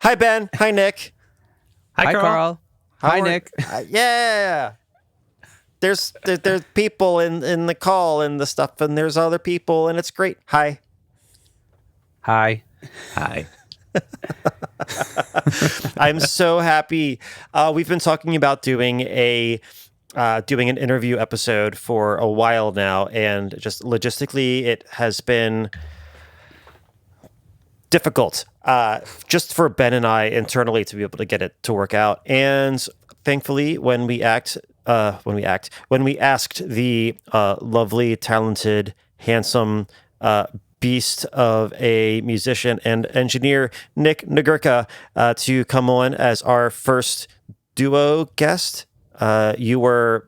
Hi, Ben. Hi, Nick. Hi, Carl. Hi, Nick. Yeah. There's people in the call and the stuff, and there's other people, and it's great. Hi. Hi. I'm so happy. We've been talking about doing an interview episode for a while now, and just logistically, it has been difficult just for Ben and I internally to be able to get it to work out. And thankfully, when we asked the lovely, talented, handsome beast of a musician and engineer, Nick Nagurka, to come on as our first duo guest, you were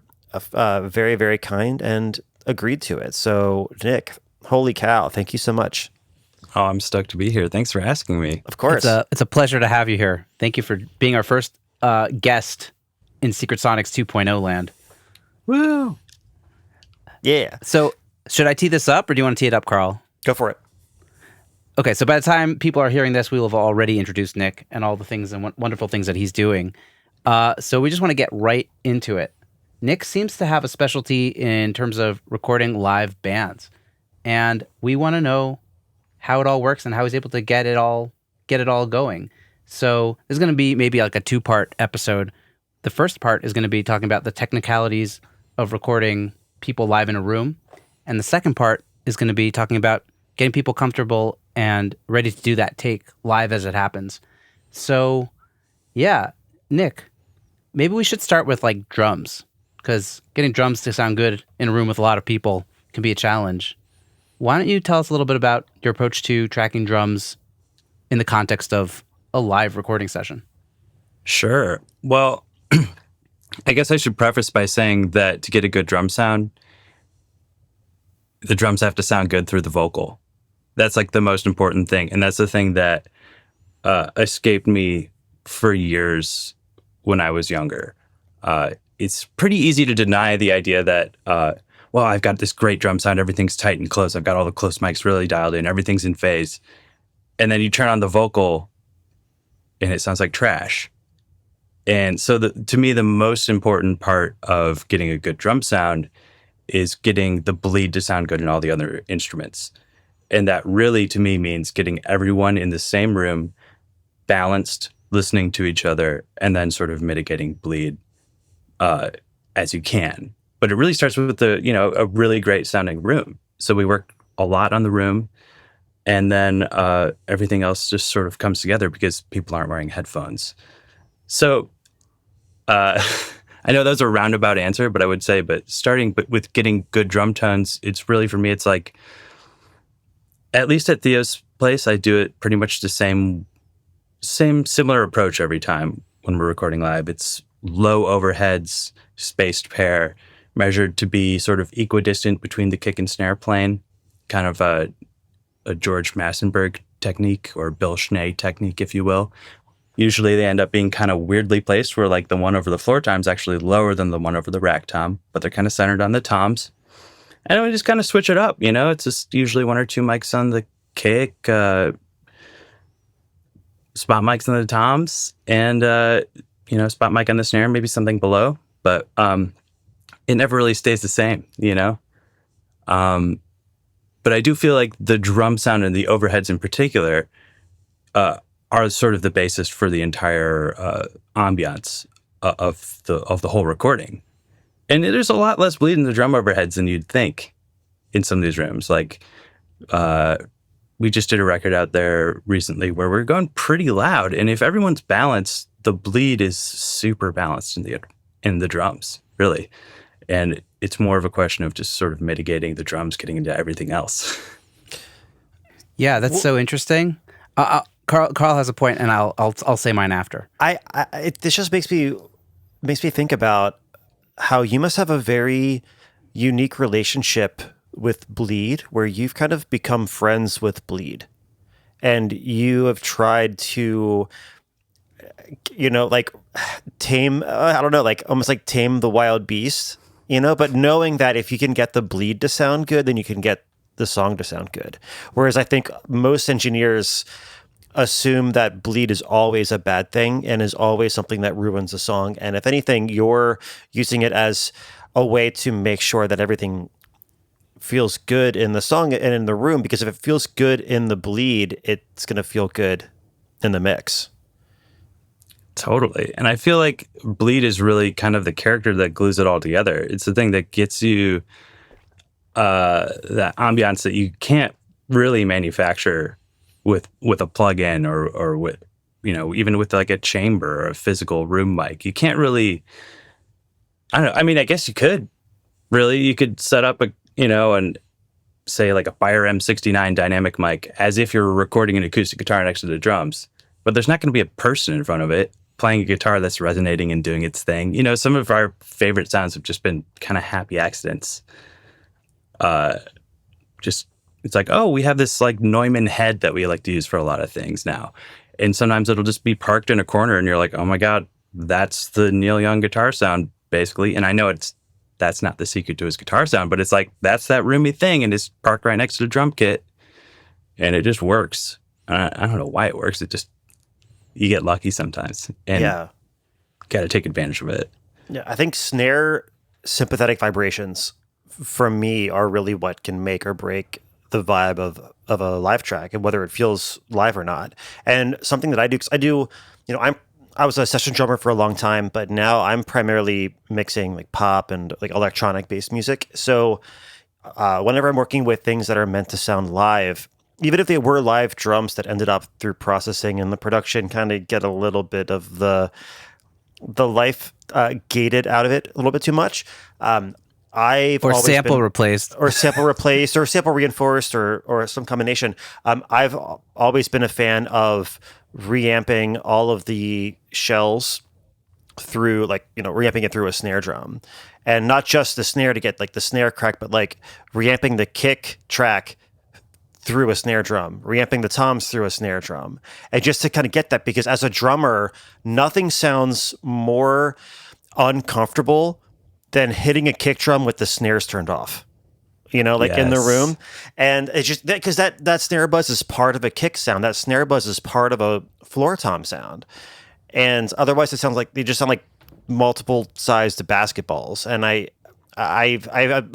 very, very kind and agreed to it. So, Nick, holy cow, thank you so much. Oh, I'm stoked to be here. Thanks for asking me. Of course. It's a pleasure to have you here. Thank you for being our first guest in Secret Sonics 2.0 land. Woo! Yeah. So, should I tee this up, or do you want to tee it up, Carl? Go for it. Okay, so by the time people are hearing this, we will have already introduced Nick and all the things and wonderful things that he's doing. So we just want to get right into it. Nick seems to have a specialty in terms of recording live bands, and we want to know how it all works and how he's able to get it all going. So this is going to be maybe like a 2-part episode. The first part is going to be talking about the technicalities of recording people live in a room, and the second part is going to be talking about getting people comfortable and ready to do that take live as it happens. So, yeah, Nick, maybe we should start with like drums, because getting drums to sound good in a room with a lot of people can be a challenge. Why don't you tell us a little bit about your approach to tracking drums in the context of a live recording session? Sure. Well, I guess I should preface by saying that to get a good drum sound, the drums have to sound good through the vocal. That's like the most important thing. And that's the thing that escaped me for years when I was younger. It's pretty easy to deny the idea that, well, I've got this great drum sound, everything's tight and close, I've got all the close mics really dialed in, everything's in phase. And then you turn on the vocal and it sounds like trash. And so to me, the most important part of getting a good drum sound is getting the bleed to sound good in all the other instruments. And that really, to me, means getting everyone in the same room, balanced, listening to each other, and then sort of mitigating bleed as you can. But it really starts with a really great sounding room. So we work a lot on the room, and then everything else just sort of comes together because people aren't wearing headphones. So I know that's a roundabout answer, but I would say, starting with getting good drum tones, it's really, for me, it's like, at least at Theo's place, I do it pretty much the same similar approach every time when we're recording live. It's low overheads, spaced pair, measured to be sort of equidistant between the kick and snare plane, kind of a George Massenburg technique, or Bill Schnee technique, if you will. Usually they end up being kind of weirdly placed, where like the one over the floor tom is actually lower than the one over the rack tom, but they're kind of centered on the toms. And we just kind of switch it up, It's just usually 1 or 2 mics on the kick, spot mics on the toms, and spot mic on the snare, maybe something below. But it never really stays the same, But I do feel like the drum sound and the overheads in particular are sort of the basis for the entire ambiance of the whole recording. And there's a lot less bleed in the drum overheads than you'd think in some of these rooms. Like, we just did a record out there recently where we're going pretty loud. And if everyone's balanced, the bleed is super balanced in the drums, really. And it's more of a question of just sort of mitigating the drums, getting into everything else. Yeah, that's so interesting. Carl has a point, and I'll say mine after. This just makes me think about how you must have a very unique relationship with bleed, where you've kind of become friends with bleed, and you have tried to, like tame, I don't know, like almost like tame the wild beast, but knowing that if you can get the bleed to sound good, then you can get the song to sound good. Whereas I think most engineers assume that bleed is always a bad thing and is always something that ruins a song. And if anything, you're using it as a way to make sure that everything feels good in the song and in the room, because if it feels good in the bleed, it's going to feel good in the mix. Totally. And I feel like bleed is really kind of the character that glues it all together. It's the thing that gets you that ambiance that you can't really manufacture with a plug-in or with, even with like a chamber or a physical room mic. You can't really, I don't know. I mean, I guess you could really, you could set up and say like a Fire M69 dynamic mic as if you're recording an acoustic guitar next to the drums, but there's not going to be a person in front of it playing a guitar that's resonating and doing its thing. Some of our favorite sounds have just been kind of happy accidents. It's like, oh, we have this like Neumann head that we like to use for a lot of things now. And sometimes it'll just be parked in a corner and you're like, oh my God, that's the Neil Young guitar sound, basically. And I know that's not the secret to his guitar sound, but it's like, that's that roomy thing and it's parked right next to the drum kit and it just works. I don't know why it works. You get lucky sometimes and got to take advantage of it. Yeah, I think snare sympathetic vibrations for me are really what can make or break the vibe of a live track and whether it feels live or not. And something that I do, because I was a session drummer for a long time, but now I'm primarily mixing like pop and like electronic based music. So whenever I'm working with things that are meant to sound live, even if they were live drums that ended up through processing and the production kind of get a little bit of the life gated out of it a little bit too much. Sample replaced or sample reinforced or some combination. I've always been a fan of reamping all of the shells through reamping it through a snare drum, and not just the snare to get like the snare crack, but like reamping the kick track through a snare drum, reamping the toms through a snare drum, and just to kind of get that, because as a drummer, nothing sounds more uncomfortable than hitting a kick drum with the snares turned off, in the room. And it's just because that snare buzz is part of a kick sound. That snare buzz is part of a floor tom sound. And otherwise they just sound like multiple sized basketballs. And I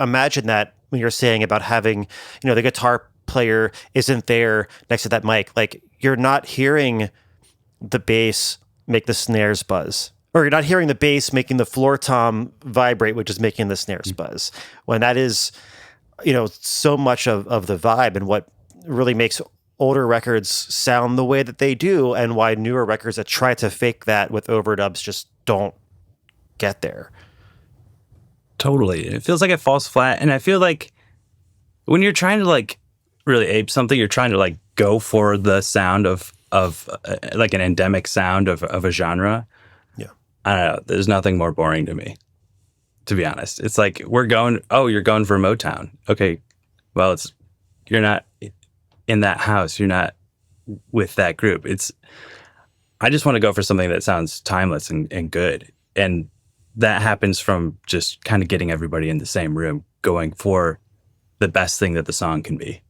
imagine that when you're saying about having, the guitar player isn't there next to that mic, like you're not hearing the bass make the snares buzz, or you're not hearing the bass making the floor tom vibrate, which is making the snares buzz, when that is, so much of the vibe and what really makes older records sound the way that they do, and why newer records that try to fake that with overdubs just don't get there. Totally. It feels like it falls flat. And I feel like when you're trying to like really ape something, you're trying to like go for the sound of like an endemic sound of a genre. Yeah. I don't know. There's nothing more boring to me, to be honest. It's like you're going for Motown. Okay. Well, you're not in that house. You're not with that group. I just want to go for something that sounds timeless and good. And that happens from just kind of getting everybody in the same room, going for the best thing that the song can be.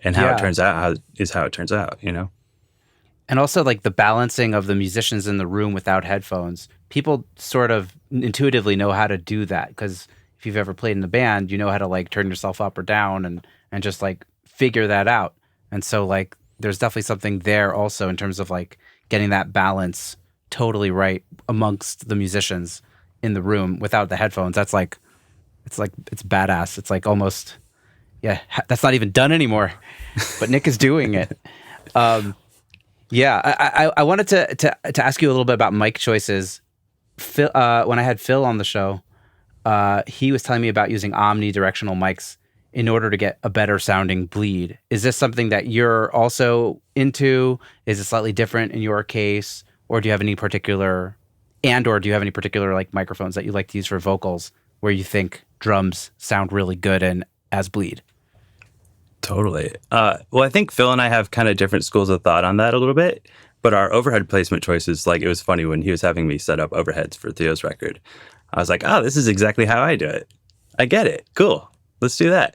And how it turns out is how it turns out, And also like the balancing of the musicians in the room without headphones. People sort of intuitively know how to do that, because if you've ever played in a band, you know how to like turn yourself up or down and just like figure that out. And so like there's definitely something there also in terms of like getting that balance totally right amongst the musicians in the room without the headphones. It's badass. It's like almost, that's not even done anymore, but Nick is doing it. I wanted to ask you a little bit about mic choices. Phil, when I had Phil on the show, he was telling me about using omnidirectional mics in order to get a better sounding bleed. Is this something that you're also into? Is it slightly different in your case? Or do you have any particular like microphones that you like to use for vocals where you think drums sound really good and as bleed? Totally. Well, I think Phil and I have kind of different schools of thought on that a little bit, but our overhead placement choices, like it was funny when he was having me set up overheads for Theo's record. I was like, oh, this is exactly how I do it. I get it. Cool. Let's do that.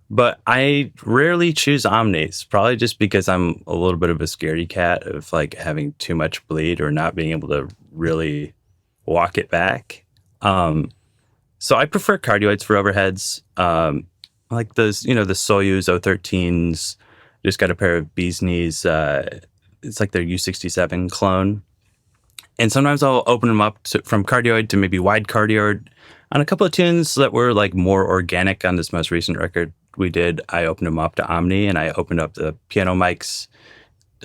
But I rarely choose omnis, probably just because I'm a little bit of a scaredy cat of like having too much bleed or not being able to really walk it back. So I prefer cardioids for overheads. I like those, the Soyuz O13s. Just got a pair of bee's knees. It's like their U67 clone. And sometimes I'll open them up from cardioid to maybe wide cardioid. On a couple of tunes that were like more organic on this most recent record we did, I opened them up to Omni, and I opened up the piano mics.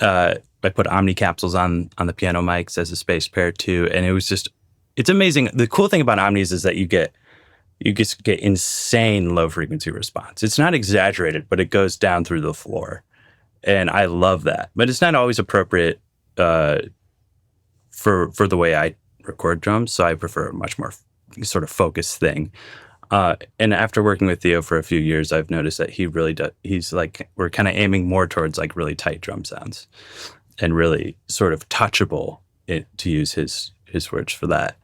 I put Omni capsules on the piano mics as a space pair too, and it's amazing. The cool thing about Omnis is that you just get insane low frequency response. It's not exaggerated, but it goes down through the floor, and I love that. But it's not always appropriate for the way I record drums, so I prefer a much more sort of focused thing. And after working with Theo for a few years, I've noticed that he really does. He's like, we're kind of aiming more towards like really tight drum sounds and really sort of touchable, to use his words for that.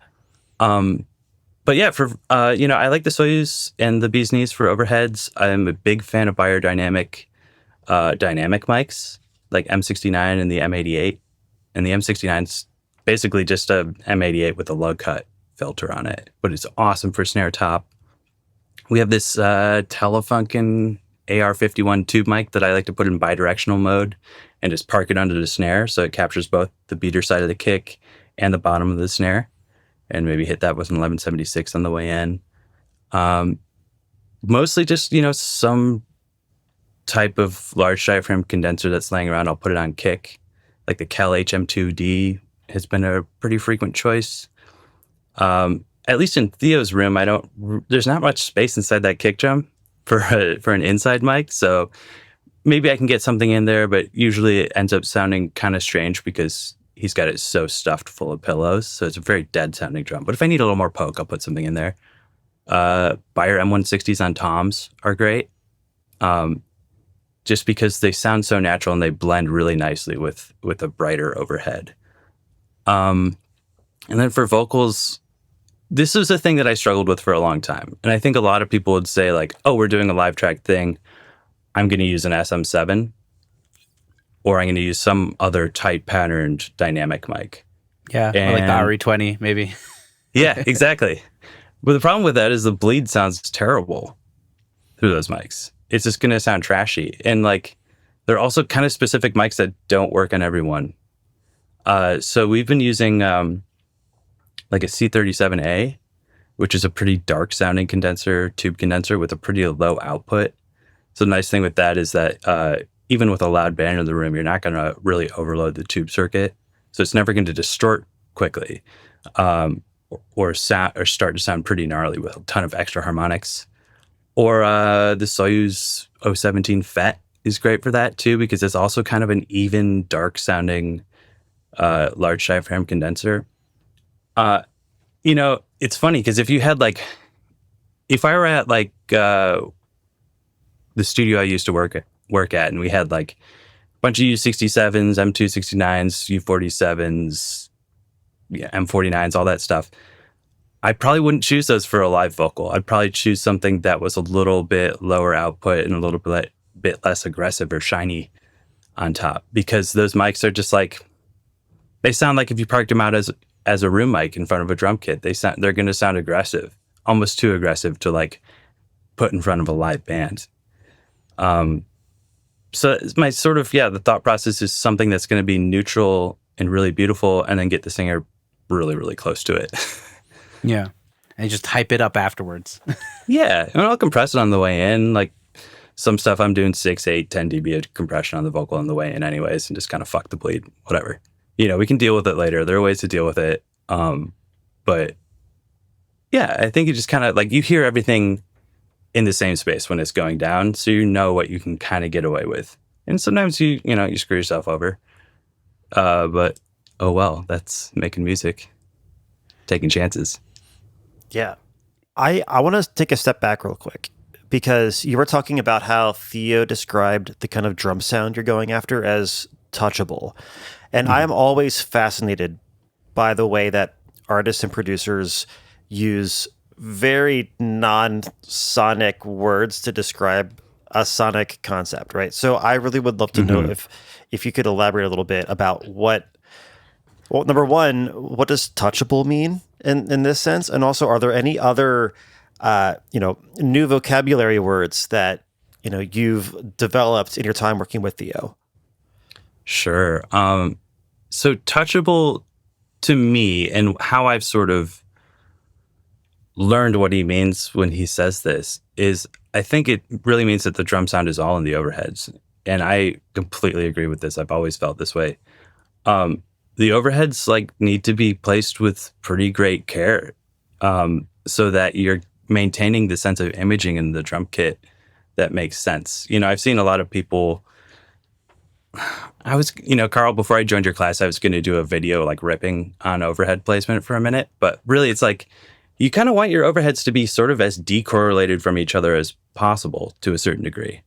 But yeah, I like the Soyuz and the bee's knees for overheads. I'm a big fan of biodynamic dynamic mics like M69 and the M88. And the M69's basically just a M88 with a lug cut filter on it, but it's awesome for snare top. We have this Telefunken AR51 tube mic that I like to put in bidirectional mode and just park it under the snare so it captures both the beater side of the kick and the bottom of the snare, and maybe hit that with an 1176 on the way in. Mostly just, some type of large diaphragm condenser that's laying around. I'll put it on kick. Like the Kel HM2D has been a pretty frequent choice. At least in Theo's room, there's not much space inside that kick drum for an inside mic. So maybe I can get something in there, but usually it ends up sounding kind of strange because he's got it so stuffed full of pillows. So it's a very dead sounding drum. But if I need a little more poke, I'll put something in there. Beyer M160s on toms are great. Just because they sound so natural and they blend really nicely with a brighter overhead. And then for vocals, this is a thing that I struggled with for a long time. And I think a lot of people would say like, oh, we're doing a live track thing. I'm going to use an SM7 or I'm going to use some other tight patterned dynamic mic. Yeah, or like the RE20 maybe. Yeah, exactly. But the problem with that is the bleed sounds terrible through those mics. It's just going to sound trashy. And like, there are also kind of specific mics that don't work on everyone. So we've been using like a C37A, which is a pretty dark sounding tube condenser with a pretty low output. So the nice thing with that is that even with a loud band in the room, you're not going to really overload the tube circuit. So it's never going to distort quickly or start to sound pretty gnarly with a ton of extra harmonics. Or the Soyuz 017 FET is great for that too, because it's also kind of an even dark sounding large diaphragm condenser. It's funny because if I were at like the studio I used to work at, and we had like a bunch of U67s, M269s, U47s, M49s, all that stuff, I probably wouldn't choose those for a live vocal. I'd probably choose something that was a little bit lower output and a little bit less aggressive or shiny on top, because those mics are just like, they sound like if you parked them out as a room mic in front of a drum kit, they're going to sound aggressive, almost too aggressive to like put in front of a live band. So it's my sort of, the thought process is something that's going to be neutral and really beautiful, and then get the singer really, really close to it. Yeah. And just hype it up afterwards. Yeah. And I'll compress it on the way in. Like some stuff I'm doing 6, 8, 10 dB of compression on the vocal on the way in anyways, and just kind of fuck the bleed, whatever. We can deal with it later. There are ways to deal with it. But yeah, I think you just kind of like, you hear everything in the same space when it's going down. So you know what you can kind of get away with. And sometimes you screw yourself over. But oh well, that's making music, taking chances. Yeah. I want to take a step back real quick, because you were talking about how Theo described the kind of drum sound you're going after as touchable. And I'm always fascinated by the way that artists and producers use very non-sonic words to describe a sonic concept, right? So I really would love to know if you could elaborate a little bit about well, number one, what does touchable mean in this sense? And also, are there any other, new vocabulary words that, you've developed in your time working with Theo? Sure. So touchable to me, and how I've sort of learned what he means when he says this, is I think it really means that the drum sound is all in the overheads. And I completely agree with this. I've always felt this way. The overheads need to be placed with pretty great care, so that you're maintaining the sense of imaging in the drum kit that makes sense. I've seen a lot of people. Carl, before I joined your class, I was going to do a video ripping on overhead placement for a minute, but really it's you kind of want your overheads to be sort of as decorrelated from each other as possible to a certain degree.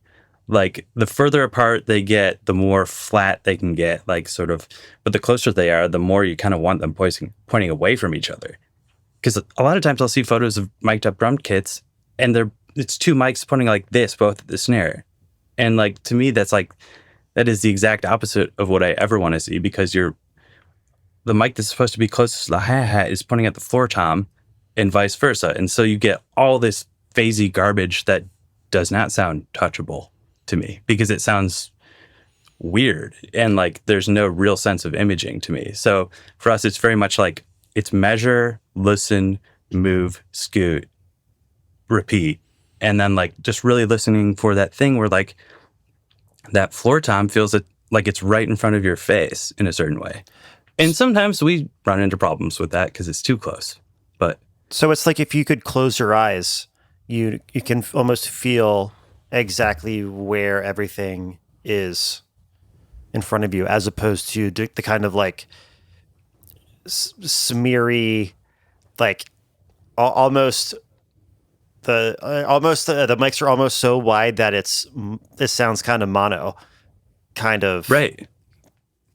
The further apart they get, the more flat they can get, but the closer they are, the more you kind of want them pointing away from each other. Because a lot of times I'll see photos of mic'd up drum kits and it's two mics pointing like this, both at the snare. And to me, that is the exact opposite of what I ever want to see, because the mic that's supposed to be closest to the hi-hat is pointing at the floor tom and vice versa. And so you get all this phasey garbage that does not sound touchable to me, because it sounds weird and there's no real sense of imaging to me. So for us, it's very much it's measure, listen, move, scoot, repeat. And then just really listening for that thing where that floor tom feels like it's right in front of your face in a certain way. And sometimes we run into problems with that because it's too close. But so it's if you could close your eyes, you can almost feel exactly where everything is in front of you, as opposed to the kind of smeary, almost the mics are almost so wide that this sounds kind of mono, kind of right,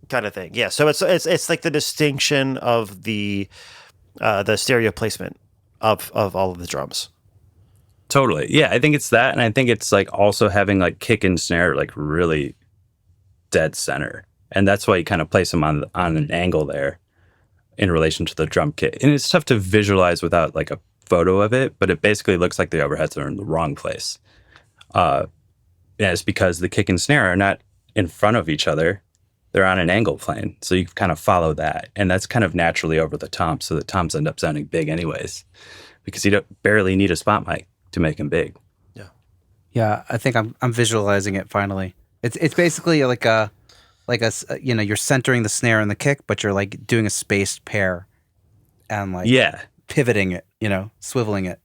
kind of thing. Yeah. So it's the distinction of the stereo placement of all of the drums. Totally. Yeah, I think it's that. And I think it's also having kick and snare really dead center. And that's why you kind of place them on an angle there in relation to the drum kit. And it's tough to visualize without a photo of it, but it basically looks like the overheads are in the wrong place. And it's because the kick and snare are not in front of each other. They're on an angle plane. So you kind of follow that. And that's kind of naturally over the toms. So the toms end up sounding big anyways, because you don't barely need a spot mic to make them big. Yeah, I think I'm visualizing it finally. It's basically you're centering the snare and the kick, but you're doing a spaced pair and pivoting it, swiveling it.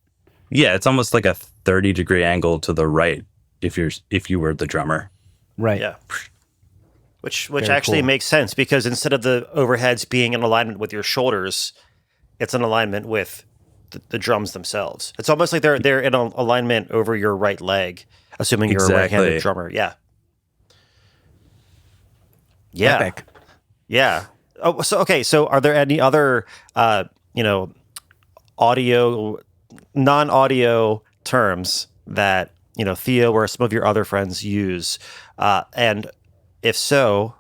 Yeah, it's almost like a 30-degree angle to the right if you were the drummer. Right. Yeah. Which actually makes sense, because instead of the overheads being in alignment with your shoulders, it's in alignment with the drums themselves. It's almost like they're in alignment over your right leg, assuming you're a right-handed drummer. Yeah. Yeah. Epic. Yeah. Oh, so okay. So are there any other audio, non-audio terms that Theo or some of your other friends use? And if so,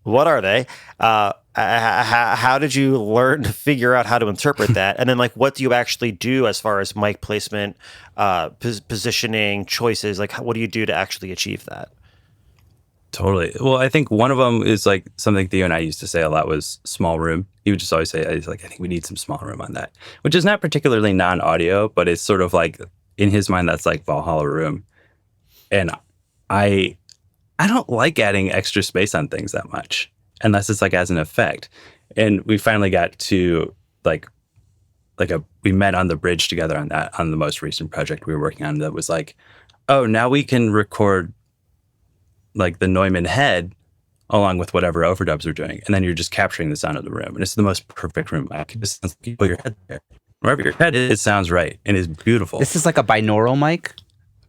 what are they? How did you learn to figure out how to interpret that? And then what do you actually do as far as mic placement, positioning, choices? What do you do to actually achieve that? Totally. Well, I think one of them is something Theo and I used to say a lot was small room. He would just always say, I think we need some small room on that, which is not particularly non-audio, but it's sort of in his mind, that's Valhalla room. And I don't like adding extra space on things that much, unless it's as an effect. And we finally got to we met on the bridge together on that, on the most recent project we were working on, that was oh, now we can record the Neumann head along with whatever overdubs we're doing. And then you're just capturing the sound of the room. And it's the most perfect room. It just sounds like you put your head there. Wherever your head is, it sounds right and is beautiful. This is a binaural mic?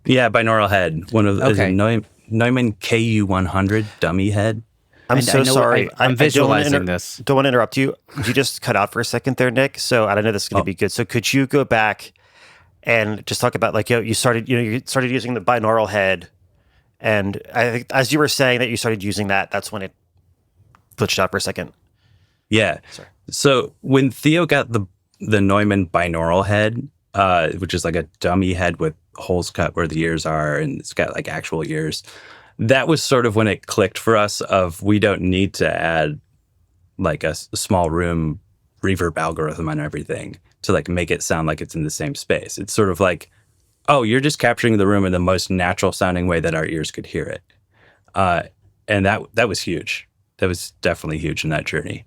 Yeah, binaural head. One of the Neumann KU100 dummy head. I'm so sorry. I'm visualizing this. Don't want to interrupt you. You just cut out for a second there, Nick. So I know this is going to be good. So could you go back and just talk about you started using the binaural head And I think as you were saying that you started using that, that's when it glitched out for a second. Yeah. Sorry. So when Theo got the Neumann binaural head, which is like a dummy head with holes cut where the ears are, and it's got like actual ears, that was sort of when it clicked for us of we don't need to add like a small room reverb algorithm on everything to like make it sound like it's in the same space. It's sort of like, oh, you're just capturing the room in the most natural sounding way that our ears could hear it. And that was huge. That was definitely huge in that journey.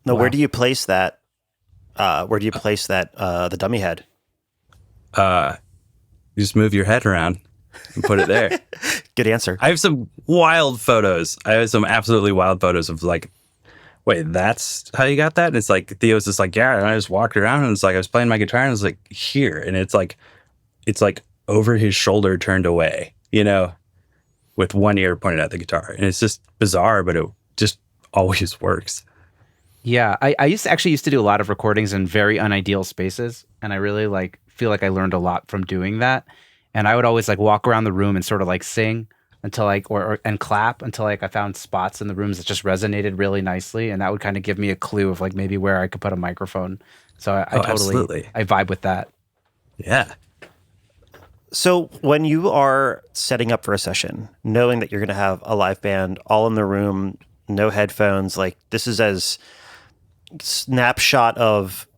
Now, Wow. where do you place that? The dummy head? You just move your head around and put it there. Good answer. I have some wild photos. I have some absolutely wild photos of like, wait, that's how you got that? And it's like, Theo's just like, yeah. And I just walked around and it's like, I was playing my guitar and I was like, here. And it's like over his shoulder turned away, you know, with one ear pointed at the guitar. And it's just bizarre, but it just always works. Yeah, I used to do a lot of recordings in very unideal spaces, and I really feel like I learned a lot from doing that. And I would always like walk around the room and sort of like sing until like and clap until like I found spots in the rooms that just resonated really nicely, and that would kind of give me a clue of like maybe where I could put a microphone. So I totally absolutely. I vibe with that. Yeah. So when you are setting up for a session, knowing that you're going to have a live band all in the room, no headphones, like this is as snapshot of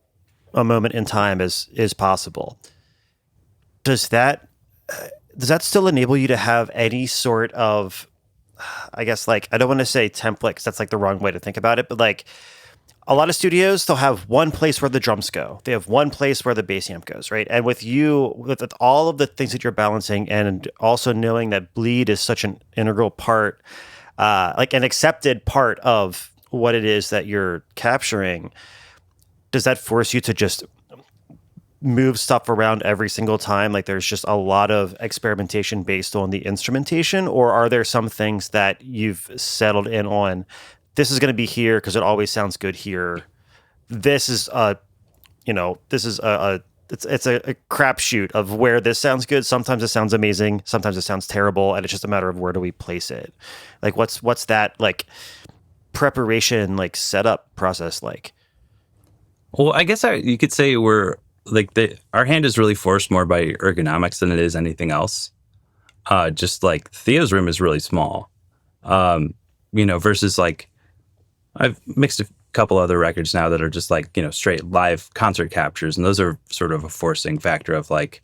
a moment in time as is possible. Does that still enable you to have any sort of, I guess, like, I don't want to say template because that's like the wrong way to think about it, but like a lot of studios, they'll have one place where the drums go. They have one place where the bass amp goes, right? And with you, with all of the things that you're balancing and also knowing that bleed is such an integral part, like an accepted part of what it is that you're capturing, does that force you to just move stuff around every single time? Like there's just a lot of experimentation based on the instrumentation, or are there some things that you've settled in on? This is going to be here because it always sounds good here. This is it's a crapshoot of where this sounds good. Sometimes it sounds amazing. Sometimes it sounds terrible. And it's just a matter of where do we place it? Like what's that like preparation, like setup process like? Well, I guess you could say we're like our hand is really forced more by ergonomics than it is anything else. Just like Theo's room is really small, versus like I've mixed a couple other records now that are just like, straight live concert captures. And those are sort of a forcing factor of like,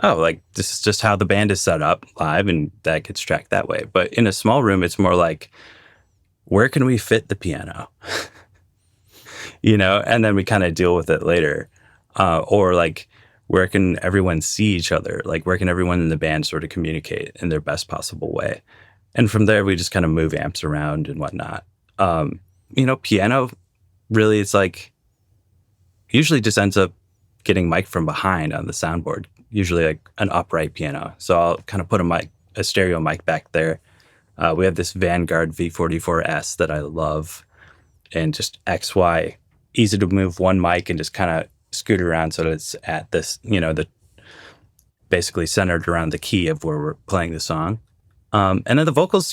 oh, like this is just how the band is set up live and that gets tracked that way. But in a small room, it's more like, where can we fit the piano? And then we kind of deal with it later. Or like, where can everyone see each other? Like, where can everyone in the band sort of communicate in their best possible way? And from there, we just kind of move amps around and whatnot. Piano, really, it's like, usually just ends up getting mic from behind on the soundboard, usually like an upright piano. So I'll kind of put a stereo mic back there. We have this Vanguard V44S that I love, and just XY, easy to move one mic and just kind of scoot around so that it's at this, the basically centered around the key of where we're playing the song. And then the vocals,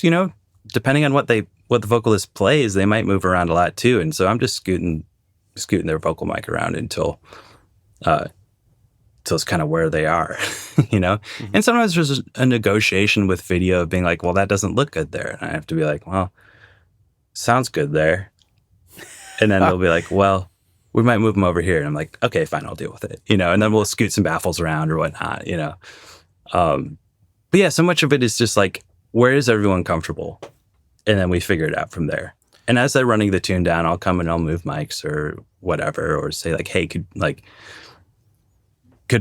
depending on what the vocalist plays, they might move around a lot too. And so I'm just scooting their vocal mic around until it's kind of where they are, Mm-hmm. And sometimes there's a negotiation with video of being like, well, that doesn't look good there. And I have to be like, well, sounds good there. And then they'll be like, well, we might move them over here. And I'm like, okay, fine, I'll deal with it, and then we'll scoot some baffles around or whatnot, But yeah, so much of it is just like, where is everyone comfortable? And then we figure it out from there. And as they're running the tune down, I'll come and I'll move mics or whatever, or say like, hey, could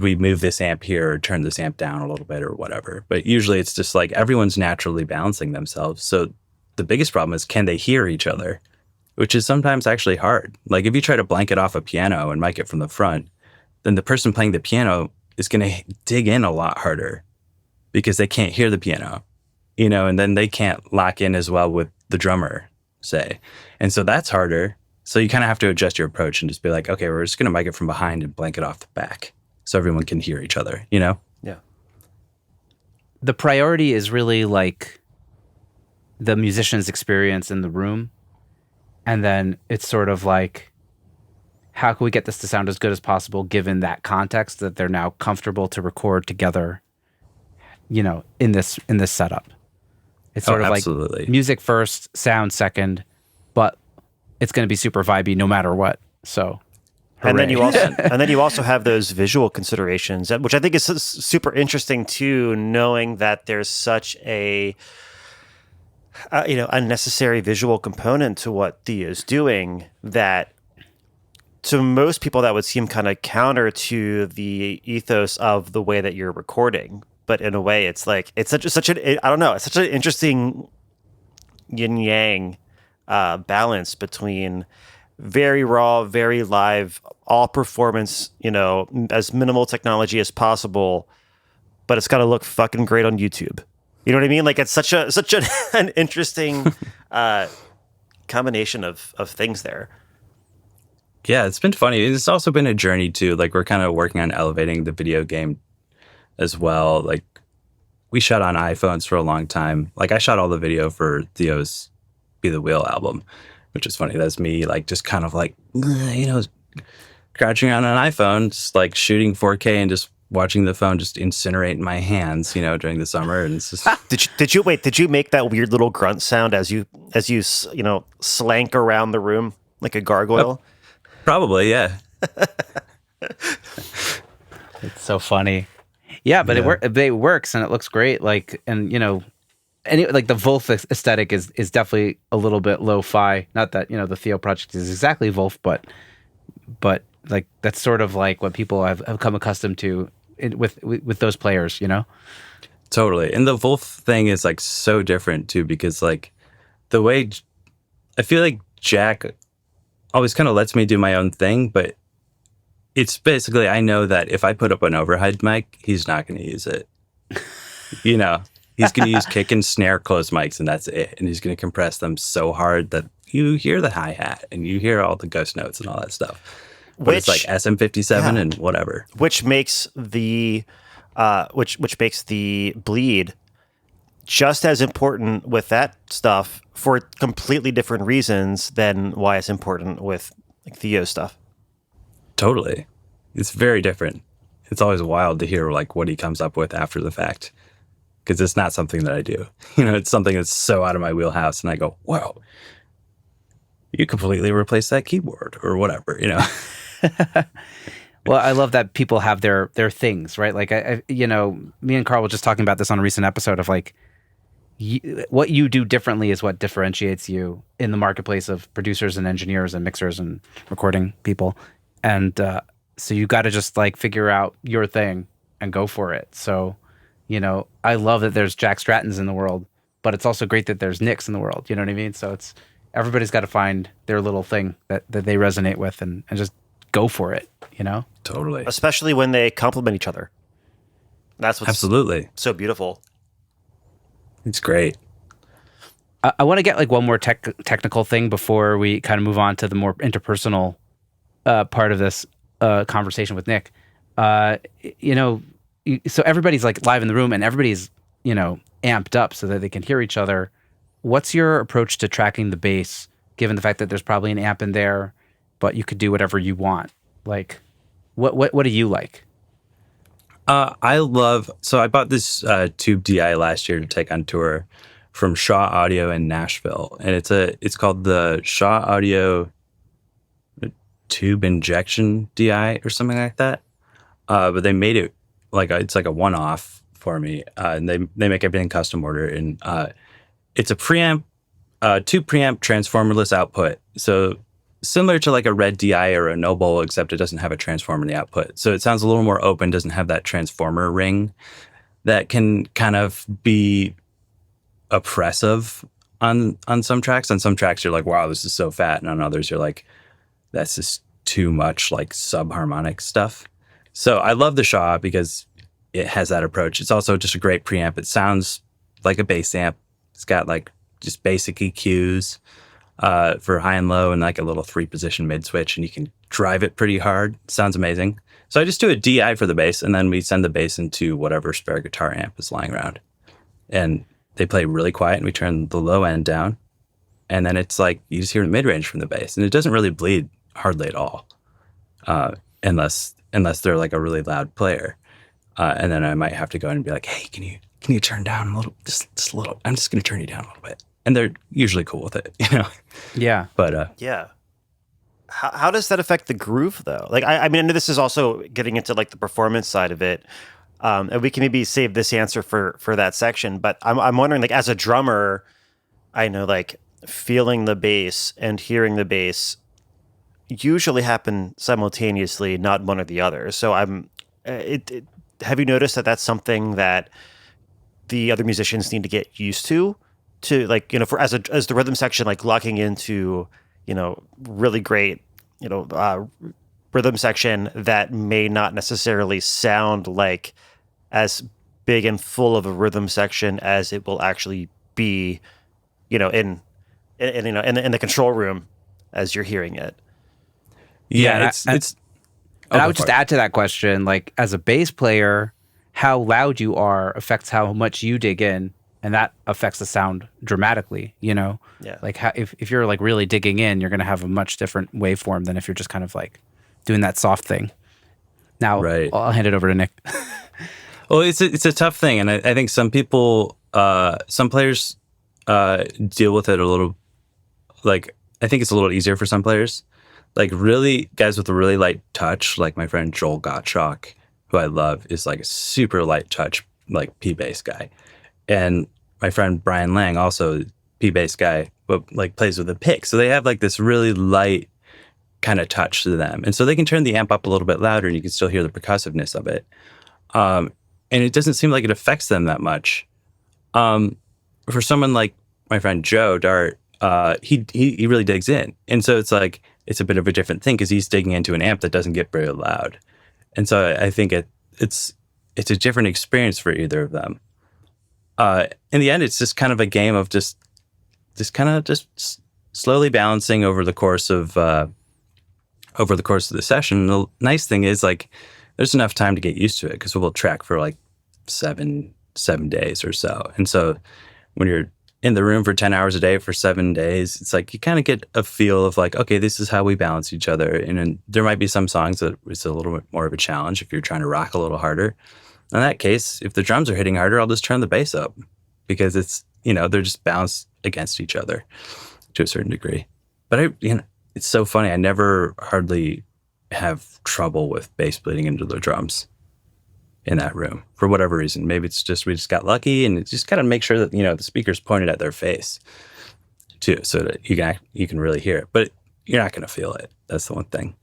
we move this amp here or turn this amp down a little bit or whatever? But usually it's just like everyone's naturally balancing themselves. So the biggest problem is, can they hear each other? Which is sometimes actually hard. Like if you try to blanket off a piano and mic it from the front, then the person playing the piano is going to dig in a lot harder because they can't hear the piano, and then they can't lock in as well with the drummer, say. And so that's harder. So you kind of have to adjust your approach and just be like, okay, we're just going to mic it from behind and blanket off the back so everyone can hear each other, Yeah. the priority is really like the musician's experience in the room, and then it's sort of like, how can we get this to sound as good as possible given that context that they're now comfortable to record together, in this setup. It's sort of absolutely. like music first, sound second, but it's going to be super vibey no matter what. So, and then hooray. you also have those visual considerations, which I think is super interesting too, knowing that there's such a unnecessary visual component to what Theo's doing that to most people that would seem kind of counter to the ethos of the way that you're recording. But in a way, it's like it's such an interesting yin yang balance between very raw, very live, all performance, as minimal technology as possible, but it's got to look fucking great on YouTube. You know what I mean? Like it's such an interesting combination of things there. Yeah, it's been funny. It's also been a journey too. Like we're kind of working on elevating the video game as well. Like we shot on iPhones for a long time. Like I shot all the video for Theo's Be the Wheel album, which is funny. That's me like just kind of like, crouching on an iPhone, just like shooting 4K and just watching the phone just incinerate in my hands, during the summer. And it's just Did you make that weird little grunt sound as you slank around the room like a gargoyle? Probably, yeah. It's so funny. Yeah, but it works and it looks great. Like, and like the Vulf aesthetic is definitely a little bit lo-fi. Not that the Theo project is exactly Vulf, but like that's sort of like what people have come accustomed to with those players. Totally. And the Vulf thing is like so different too, because like the way I feel like Jack always kind of lets me do my own thing, but it's basically, I know that if I put up an overhead mic, he's not going to use it. He's going to use kick and snare closed mics and that's it. And he's going to compress them so hard that you hear the hi-hat and you hear all the ghost notes and all that stuff. But it's like SM57 and whatever. Which makes the which makes the bleed just as important with that stuff for completely different reasons than why it's important with like Theo stuff. Totally. It's very different. It's always wild to hear like what he comes up with after the fact, because it's not something that I do. It's something that's so out of my wheelhouse and I go, wow, you completely replaced that keyboard or whatever, Well, I love that people have their things, right? Like, me and Carl were just talking about this on a recent episode of like, what you do differently is what differentiates you in the marketplace of producers and engineers and mixers and recording people. And so you got to just like figure out your thing and go for it. So, I love that there's Jack Strattons in the world, but it's also great that there's Nicks in the world. You know what I mean? So it's everybody's got to find their little thing that they resonate with and just go for it, Totally. Especially when they complement each other. That's what's absolutely so beautiful. It's great. I want to get like one more technical thing before we kind of move on to the more interpersonal part of this conversation with Nick. So everybody's like live in the room and everybody's, amped up so that they can hear each other. What's your approach to tracking the bass, given the fact that there's probably an amp in there, but you could do whatever you want? Like, what do you like? So I bought this tube DI last year to take on tour from Shaw Audio in Nashville, and it's called the Shaw Audio Tube Injection DI or something like that. But they made it it's like a one-off for me, and they make everything custom order, and it's a preamp, tube preamp transformerless output. So similar to like a Red DI or a Noble, except it doesn't have a transformer in the output. So it sounds a little more open, doesn't have that transformer ring that can kind of be oppressive on some tracks. On some tracks, you're like, wow, this is so fat. And on others, you're like, that's just too much like subharmonic stuff. So I love the Shaw because it has that approach. It's also just a great preamp. It sounds like a bass amp. It's got like just basic EQs. For high and low and like a little 3-position mid switch, and you can drive it pretty hard. Sounds amazing. So I just do a DI for the bass, and then we send the bass into whatever spare guitar amp is lying around. and they play really quiet, and we turn the low end down, and then it's like you just hear the mid range from the bass, and it doesn't really bleed hardly at all, unless they're like a really loud player, and then I might have to go in and be like, hey, can you turn down a little, just a little? I'm just going to turn you down a little bit, and they're usually cool with it, you know. Yeah. But Yeah. How does that affect the groove, though? Like, I mean, I know this is also getting into like the performance side of it, and we can maybe save this answer for that section. But I'm wondering, like, as a drummer, I know like feeling the bass and hearing the bass usually happen simultaneously, not one or the other. So have you noticed that that's something that the other musicians need to get used to like, you know, for as the rhythm section, like locking into, you know, really great, you know, rhythm section that may not necessarily sound like as big and full of a rhythm section as it will actually be, you know, in you know, in the control room as you're hearing it. yeah, and it's. And Oh, I go would just for it. add to that question, like as a bass player, how loud you are affects how much you dig in, and that affects the sound dramatically, you know? Yeah. Like how, if you're like really digging in, you're going to have a much different waveform than if you're just kind of like doing that soft thing. Now, Right. I'll hand it over to Nick. Well, it's a tough thing, and I think some people, some players, deal with it a little. Like, I think it's a little easier for some players. Like, really, guys with a really light touch, like my friend Joel Gottschalk, who I love, is like a super light touch, like P bass guy, and my friend Brian Lang, also P bass guy, but like plays with a pick. So they have like this really light kind of touch to them, and so they can turn the amp up a little bit louder, and you can still hear the percussiveness of it. And it doesn't seem like it affects them that much. For someone like my friend Joe Dart, he really digs in, and so it's like it's a bit of a different thing because he's digging into an amp that doesn't get very loud, and so I think it's a different experience for either of them. In the end, it's just kind of a game of just slowly balancing over the course of the session. The nice thing is like there's enough time to get used to it because we'll track for like seven days or so. And so when you're in the room for 10 hours a day for 7 days, it's like you kind of get a feel of like, okay, this is how we balance each other. And then there might be some songs that it's a little bit more of a challenge if you're trying to rock a little harder. In that case, if the drums are hitting harder, I'll just turn the bass up because it's, you know, they're just balanced against each other to a certain degree. But it's so funny. I never hardly have trouble with bass bleeding into the drums in that room for whatever reason. Maybe it's just we just got lucky, and it's just got to make sure that, you know, the speaker's pointed at their face too, so that you can really hear it. But you're not going to feel it. That's the one thing.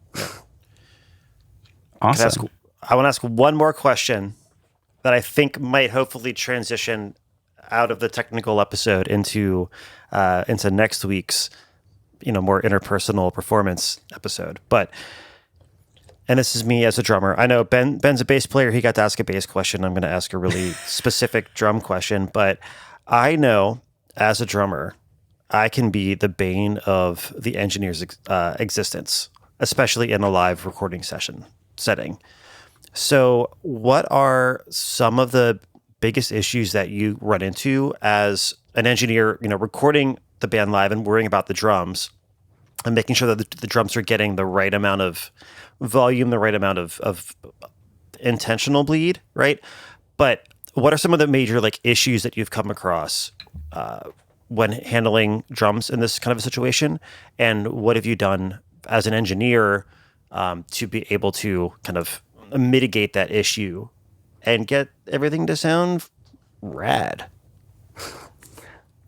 Awesome. I want to ask one more question that I think might hopefully transition out of the technical episode into next week's, you know, more interpersonal performance episode. And this is me as a drummer. I know Ben's a bass player. He got to ask a bass question. I'm going to ask a really specific drum question. But I know as a drummer, I can be the bane of the engineer's existence, especially in a live recording setting. So what are some of the biggest issues that you run into as an engineer, you know, recording the band live and worrying about the drums and making sure that the drums are getting the right amount of volume, the right amount of intentional bleed, right? But what are some of the major like issues that you've come across when handling drums in this kind of a situation? And what have you done as an engineer to be able to kind of mitigate that issue and get everything to sound rad?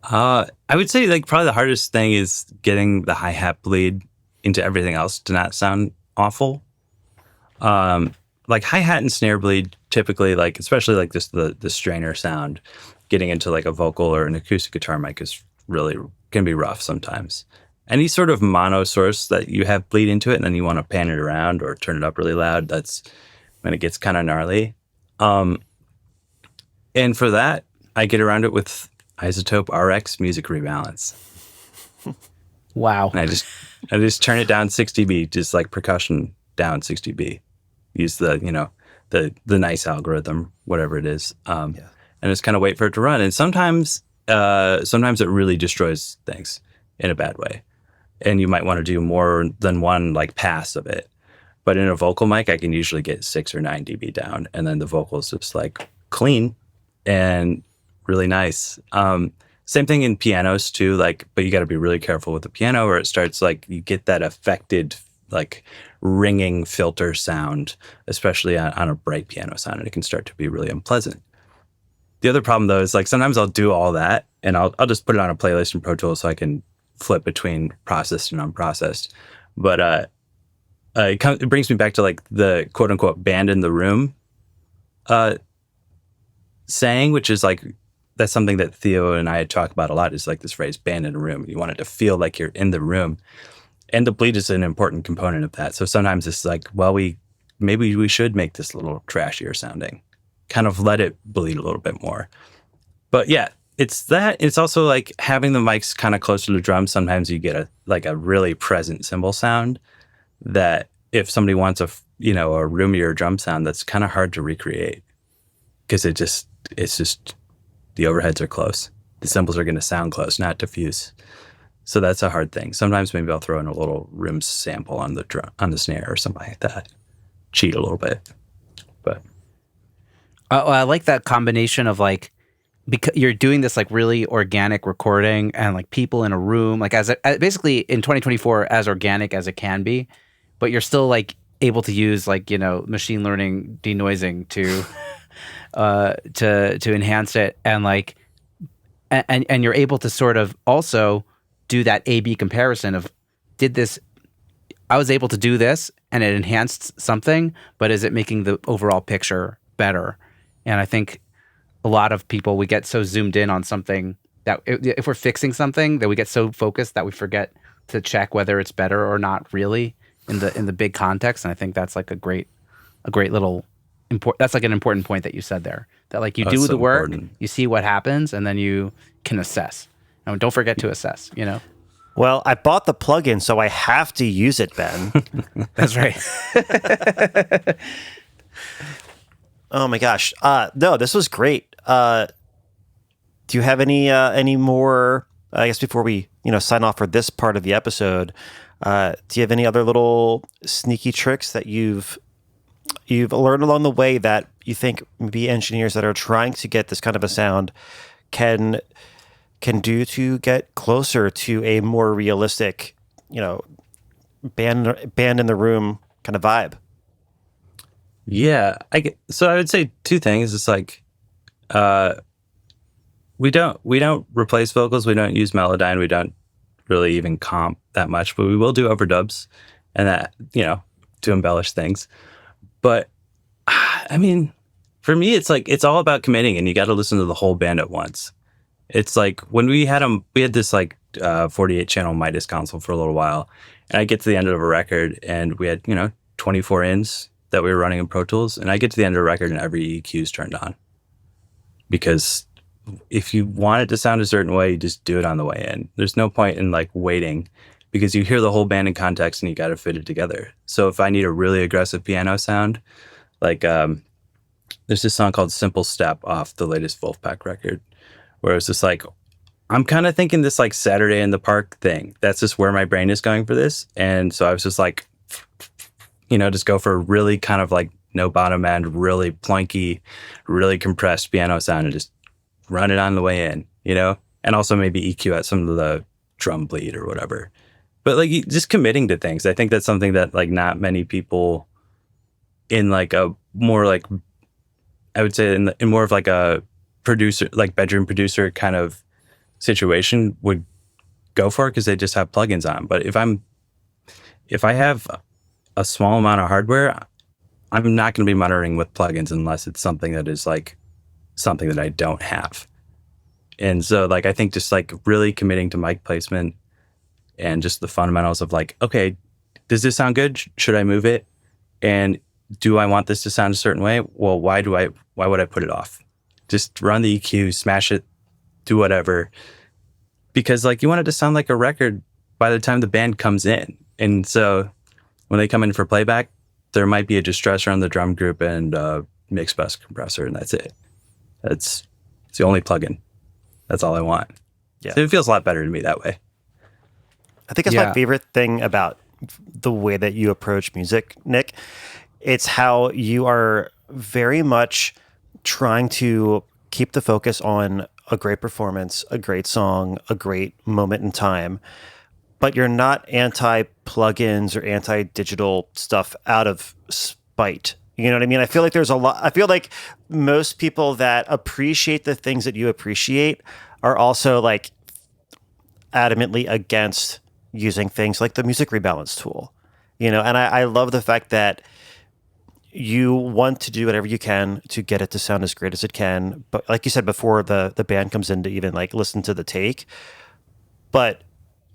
I would say like probably the hardest thing is getting the hi-hat bleed into everything else to not sound awful. Like hi-hat and snare bleed typically, like especially like this the strainer sound getting into like a vocal or an acoustic guitar mic is really can be rough sometimes. Any sort of mono source that you have bleed into it and then you want to pan it around or turn it up really loud, that's when it gets kind of gnarly. And for that, I get around it with Isotope RX Music Rebalance. Wow. And I just turn it down 60B, just like percussion down 60B. Use the, you know, the nice algorithm, whatever it is. and just kind of wait for it to run. And sometimes it really destroys things in a bad way. And you might want to do more than one like pass of it. But in a vocal mic, I can usually get 6 or 9 dB down, and then the vocals just like clean and really nice. Same thing in pianos too, like, but you got to be really careful with the piano, where it starts like you get that affected like ringing filter sound, especially on a bright piano sound, and it can start to be really unpleasant. The other problem though is like sometimes I'll do all that and I'll just put it on a playlist in Pro Tools so I can flip between processed and unprocessed. But it brings me back to like the quote unquote band in the room saying, which is like, that's something that Theo and I talk about a lot, is like this phrase band in a room. You want it to feel like you're in the room. And the bleed is an important component of that. So sometimes it's like, well, maybe we should make this a little trashier sounding, kind of let it bleed a little bit more. But yeah, it's that. It's also like having the mics kind of close to the drums. Sometimes you get a really present cymbal sound that if somebody wants a roomier drum sound, that's kind of hard to recreate because it's just the overheads are close. The cymbals are going to sound close, not diffuse. So that's a hard thing. Sometimes maybe I'll throw in a little room sample on the snare or something like that. Cheat a little bit, but I like that combination of like, because you're doing this like really organic recording and like people in a room, like basically in 2024 as organic as it can be, but you're still like able to use like, machine learning denoising to enhance it, and like and you're able to sort of also do that A/B comparison of, I was able to do this and it enhanced something, but is it making the overall picture better? And I think a lot of people, we get so zoomed in on something that if we're fixing something, that we get so focused that we forget to check whether it's better or not really in the big context. And I think that's like a great little that's like an important point that you said there, that like you do the work, important. You see what happens, and then you can assess. And don't forget to assess, Well, I bought the plugin, so I have to use it, Ben. That's right. Oh my gosh. No, this was great. Do you have any more, I guess before we, sign off for this part of the episode, do you have any other little sneaky tricks that you've learned along the way that you think maybe engineers that are trying to get this kind of a sound can do to get closer to a more realistic, band in the room kind of vibe? Yeah, so I would say two things. It's like, we don't replace vocals. We don't use Melodyne. We don't really even comp that much, but we will do overdubs and that, to embellish things. But I mean, for me, it's like, it's all about committing, and you got to listen to the whole band at once. It's like when we had this like 48 channel Midas console for a little while, and I get to the end of a record and we had, 24 ins that we were running in Pro Tools, and I get to the end of the record and every EQ is turned on. Because if you want it to sound a certain way, you just do it on the way in. There's no point in like waiting, because you hear the whole band in context and you got to fit it together. So if I need a really aggressive piano sound, like there's this song called Simple Step off the latest Vulfpeck record, where it's just like, I'm kind of thinking this like Saturday in the Park thing. That's just where my brain is going for this. And so I was just like, just go for a really kind of like no bottom end, really plunky, really compressed piano sound and just run it on the way in, and also maybe EQ at some of the drum bleed or whatever. But like just committing to things. I think that's something that like not many people in like a more like, I would say in more of like a producer, like bedroom producer kind of situation would go for it, because they just have plugins on. But if I have a small amount of hardware, I'm not going to be monitoring with plugins unless it's something that is like something that I don't have. And so like, I think just like really committing to mic placement and just the fundamentals of like, okay, does this sound good? Should I move it? And do I want this to sound a certain way? Well, why would I put it off? Just run the EQ, smash it, do whatever. Because like you want it to sound like a record by the time the band comes in. And so when they come in for playback, there might be a distressor on the drum group and a mix bus compressor, and that's it. It's the only plugin. That's all I want. Yeah. So it feels a lot better to me that way. I think it's my favorite thing about the way that you approach music, Nick. It's how you are very much trying to keep the focus on a great performance, a great song, a great moment in time, but you're not anti-plugins or anti-digital stuff out of spite. You know what I mean? I feel like I feel like most people that appreciate the things that you appreciate are also like adamantly against using things like the music rebalance tool, and I love the fact that you want to do whatever you can to get it to sound as great as it can. But like you said before, the band comes in to even like listen to the take, but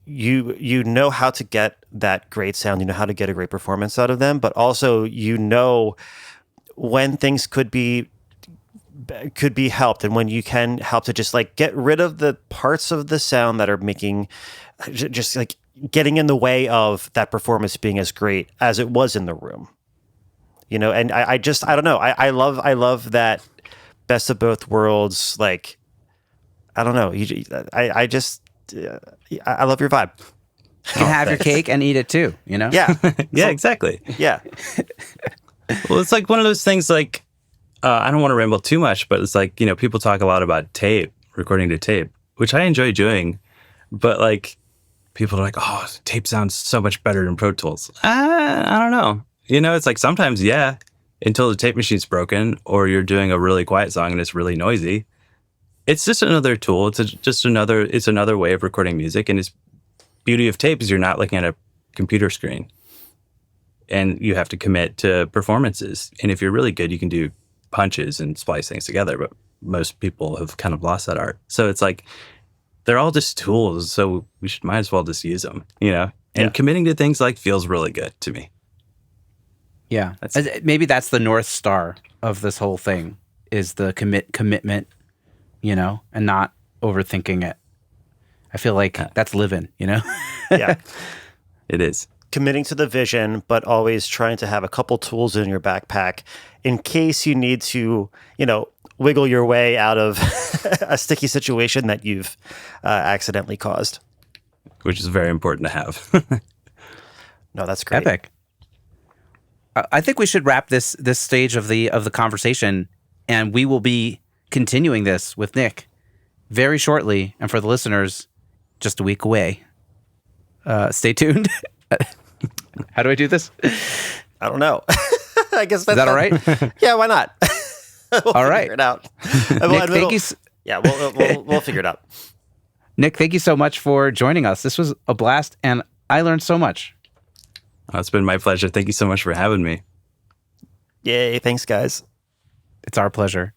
you know how to get that great sound, you know how to get a great performance out of them, but also when things could be helped and when you can help to just like get rid of the parts of the sound that are making just like getting in the way of that performance being as great as it was in the room. And I don't know. I love that best of both worlds. Like, I don't know. I love your vibe. You can have your cake and eat it too, Yeah. Yeah, exactly. Yeah. Well, it's like one of those things like, I don't want to ramble too much, but it's like, people talk a lot about recording to tape, which I enjoy doing. But like, people are like, oh, tape sounds so much better than Pro Tools. I don't know. It's like sometimes, yeah, until the tape machine's broken or you're doing a really quiet song and it's really noisy. It's just another tool. It's another way of recording music. And its beauty of tape is you're not looking at a computer screen and you have to commit to performances. And if you're really good, you can do punches and splice things together. But most people have kind of lost that art. So it's like, they're all just tools. So might as well just use them, and committing to things like feels really good to me. Yeah. Maybe that's the North Star of this whole thing is the commitment, and not overthinking it. I feel like that's living, Yeah. It is. Committing to the vision, but always trying to have a couple tools in your backpack in case you need to, wiggle your way out of a sticky situation that you've accidentally caused. Which is very important to have. No, that's great. Epic. I think we should wrap this stage of the conversation, and we will be continuing this with Nick very shortly. And for the listeners, just a week away. Stay tuned. How do I do this? I don't know. I guess that's Is that all right? Yeah, why not? All right. Figure it out. Nick, thank you. Yeah, we'll figure it out. Nick, thank you so much for joining us. This was a blast, and I learned so much. Oh, it's been my pleasure. Thank you so much for having me. Yay, thanks, guys. It's our pleasure.